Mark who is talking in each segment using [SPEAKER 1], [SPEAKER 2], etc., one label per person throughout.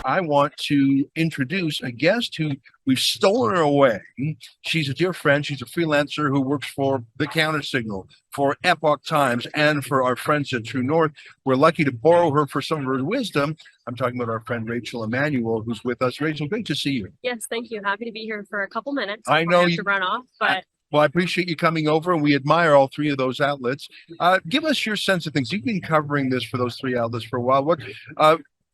[SPEAKER 1] I want to introduce a guest who we've stolen her away. She's a dear friend. She's a freelancer who works for the Counter Signal, for Epoch Times, and for our friends at True North. We're lucky to borrow her for some of her wisdom. I'm talking about our friend Rachel Emmanuel, who's with us. Rachel, great to see you.
[SPEAKER 2] Yes, thank you. Happy to be here for a couple minutes.
[SPEAKER 1] I know
[SPEAKER 2] I have to run off, but
[SPEAKER 1] well, I appreciate you coming over, and we admire all three of those outlets. Give us your sense of things. You've been covering this for those three outlets for a while. What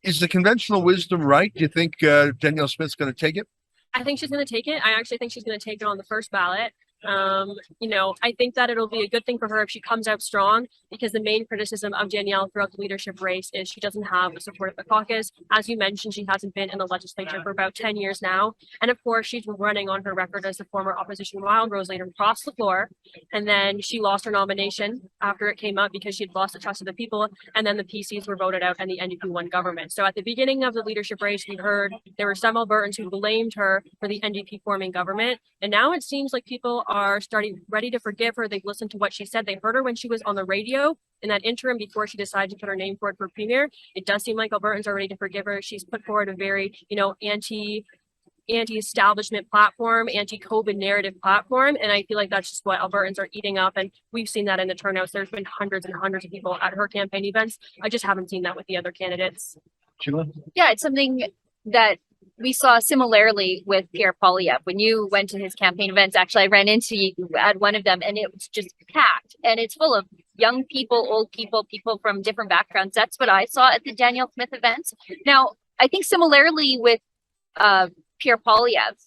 [SPEAKER 1] is the conventional wisdom right? Do you think Danielle Smith's going to take it?
[SPEAKER 2] I think she's going to take it. I actually think she's going to take it on the first ballot. I think that it'll be a good thing for her if she comes out strong, because the main criticism of Danielle throughout the leadership race is she doesn't have the support of the caucus. As you mentioned, she hasn't been in the legislature for about 10 years now. And of course, she's running on her record as the former opposition wild rose leader across the floor. And then she lost her nomination after it came up because she had lost the trust of the people. And then the PCs were voted out and the NDP won government. So at the beginning of the leadership race, we heard there were some Albertans who blamed her for the NDP forming government. And now it seems like people are starting ready to forgive her. They've listened to what she said. They heard her when she was on the radio in that interim before she decided to put her name forward for premier. It does seem like Albertans are ready to forgive her. She's put forward a very, anti-establishment platform, anti-COVID narrative platform. And I feel like that's just what Albertans are eating up. And we've seen that in the turnouts. There's been hundreds and hundreds of people at her campaign events. I just haven't seen that with the other candidates.
[SPEAKER 1] Sheila?
[SPEAKER 3] Yeah, it's something that we saw similarly with Pierre Poilievre. When you went to his campaign events, actually, I ran into you at one of them, and it was just packed. And it's full of young people, old people, people from different backgrounds. That's what I saw at the Danielle Smith events. Now, I think similarly with Pierre Poilievre,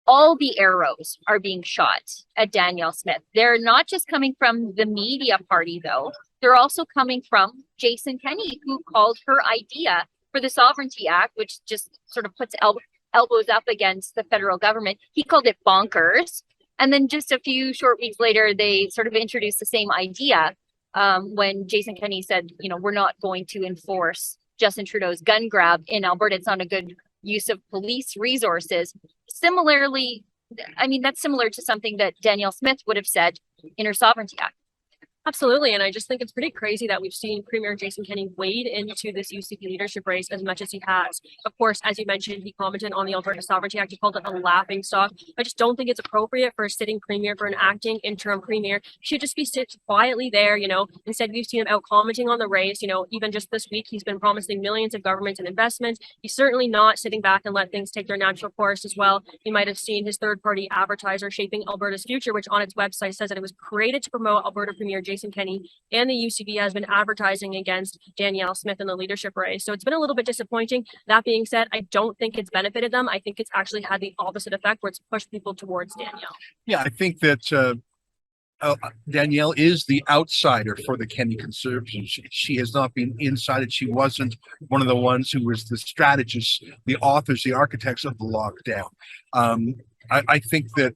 [SPEAKER 3] all the arrows are being shot at Danielle Smith. They're not just coming from the media party, though. They're also coming from Jason Kenney, who called her idea for the Sovereignty Act, which just sort of puts elbows up against the federal government. He called it bonkers. And then just a few short weeks later, they sort of introduced the same idea when Jason Kenney said, we're not going to enforce Justin Trudeau's gun grab in Alberta. It's not a good use of police resources. Similarly, that's similar to something that Danielle Smith would have said in her Sovereignty Act.
[SPEAKER 2] Absolutely. And I just think it's pretty crazy that we've seen Premier Jason Kenney wade into this UCP leadership race as much as he has. Of course, as you mentioned, he commented on the Alberta Sovereignty Act. He called it a laughing stock. I just don't think it's appropriate for a sitting premier, for an acting interim premier. He should just be sit quietly there, Instead, we've seen him out commenting on the race. Even just this week, he's been promising millions of government and investments. He's certainly not sitting back and let things take their natural course as well. You might have seen his third-party advertiser, Shaping Alberta's Future, which on its website says that it was created to promote Alberta Premier Jason Kenney, and the UCP has been advertising against Danielle Smith in the leadership race. So it's been a little bit disappointing. That being said, I don't think it's benefited them. I think it's actually had the opposite effect, where it's pushed people towards Danielle.
[SPEAKER 1] Yeah, I think that Danielle is the outsider for the Kenney Conservatives. She has not been inside it. She wasn't one of the ones who was the strategists, the authors, the architects of the lockdown. I think that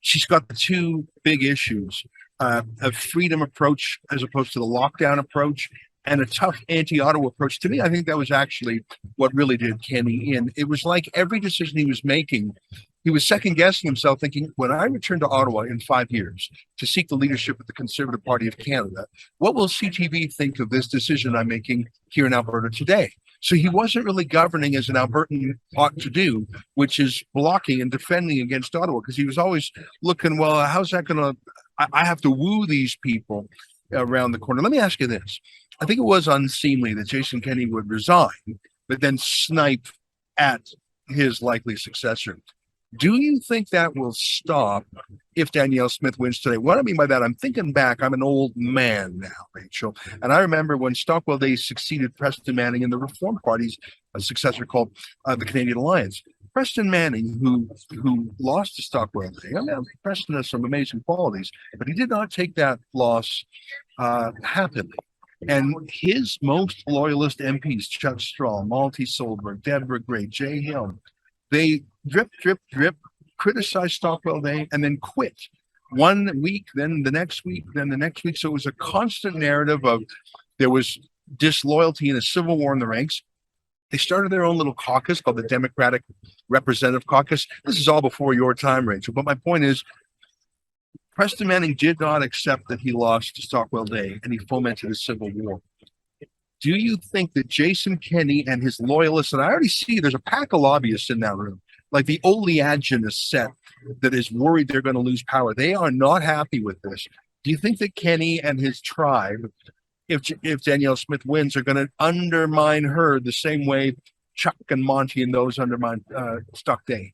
[SPEAKER 1] she's got the two big issues. A freedom approach as opposed to the lockdown approach, and a tough anti-Ottawa approach. To me, I think that was actually what really did Kenney in. It was like every decision he was making, he was second-guessing himself, thinking, when I return to Ottawa in 5 years to seek the leadership of the Conservative Party of Canada, what will CTV think of this decision I'm making here in Alberta today? So he wasn't really governing as an Albertan ought to do, which is blocking and defending against Ottawa, because he was always looking, well, how's that going to... I have to woo these people around the corner. Let me ask you this. I think it was unseemly that Jason Kenney would resign, but then snipe at his likely successor. Do you think that will stop if Danielle Smith wins today? What I mean by that, I'm thinking back, I'm an old man now, Rachel, and I remember when Stockwell Day succeeded Preston Manning in the Reform Party's successor called the Canadian Alliance. Preston Manning, who lost to Stockwell Day, Preston has some amazing qualities, but he did not take that loss happily. And his most loyalist MPs, Chuck Straw, Malty Solberg, Deborah Gray, Jay Hill, they drip, criticize Stockwell Day, and then quit. 1 week, then the next week, then the next week. So it was a constant narrative of there was disloyalty and a civil war in the ranks. They started their own little caucus called the Democratic Representative Caucus. This is all before your time, Rachel. But my point is, Preston Manning did not accept that he lost to Stockwell Day, and he fomented a civil war. Do you think that Jason Kenney and his loyalists, and I already see there's a pack of lobbyists in that room, like the oleaginous set that is worried they're going to lose power. They are not happy with this. Do you think that Kenney and his tribe, if Danielle Smith wins, are going to undermine her the same way Chuck and Monty and those undermine Stock Day?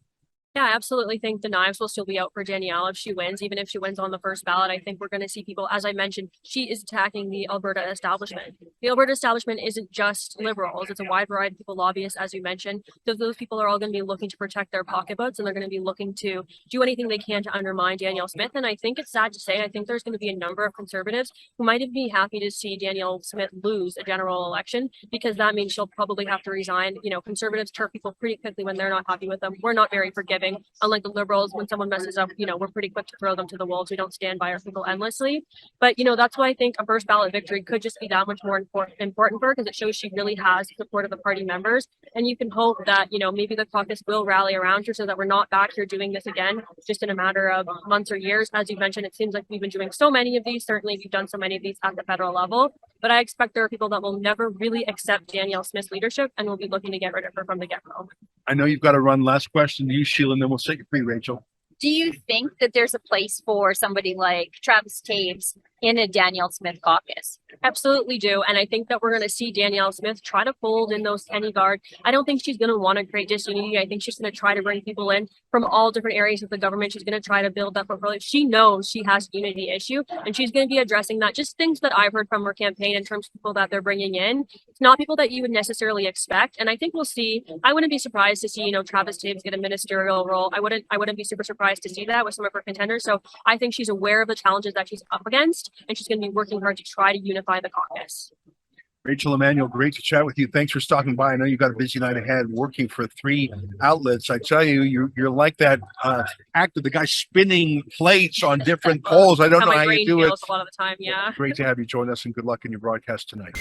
[SPEAKER 2] Yeah, I absolutely think the knives will still be out for Danielle if she wins. Even if she wins on the first ballot, I think we're going to see people, as I mentioned, she is attacking the Alberta establishment. The Alberta establishment isn't just Liberals. It's a wide variety of people, lobbyists, as you mentioned. Those people are all going to be looking to protect their pocketbooks, and they're going to be looking to do anything they can to undermine Danielle Smith. And I think it's sad to say, I think there's going to be a number of Conservatives who might be happy to see Danielle Smith lose a general election, because that means she'll probably have to resign. You know, Conservatives turn people pretty quickly when they're not happy with them. We're not very forgiving. Unlike the Liberals, when someone messes up, you know, we're pretty quick to throw them to the wolves. We don't stand by our people endlessly. But, you know, that's why I think a first ballot victory could just be that much more important for her, because it shows she really has support of the party members. And you can hope that, you know, maybe the caucus will rally around her so that we're not back here doing this again, just in a matter of months or years. As you mentioned, it seems like we've been doing so many of these. Certainly, we've done so many of these at the federal level. But I expect there are people that will never really accept Danielle Smith's leadership and will be looking to get rid of her from the get-go.
[SPEAKER 1] I know you've got to run. Last question to you, Sheila, and then we'll set you free, Rachel.
[SPEAKER 3] Do you think that there's a place for somebody like Travis Taves in a Danielle Smith caucus?
[SPEAKER 2] Absolutely do. And I think that we're going to see Danielle Smith try to fold in those Kenney guard. I don't think she's going to want to create disunity. I think she's going to try to bring people in from all different areas of the government. She's going to try to build that portfolio. She knows she has a unity issue, and she's going to be addressing that. Just things that I've heard from her campaign in terms of people that they're bringing in. It's not people that you would necessarily expect. And I think we'll see. I wouldn't be surprised to see, you know, Travis Taves get a ministerial role. I wouldn't be super surprised to see that with some of her contenders. So I think she's aware of the challenges that she's up against, and she's going to be working hard to try to unify the caucus.
[SPEAKER 1] Rachel, Emmanuel, great to chat with you. Thanks for stopping by. I know you've got a busy night ahead working for 3 outlets. I tell you, you're like that actor, the guy spinning plates on different poles. I don't know how you do it.
[SPEAKER 2] A lot of the time, yeah.
[SPEAKER 1] Great to have you join us, and good luck in your broadcast tonight.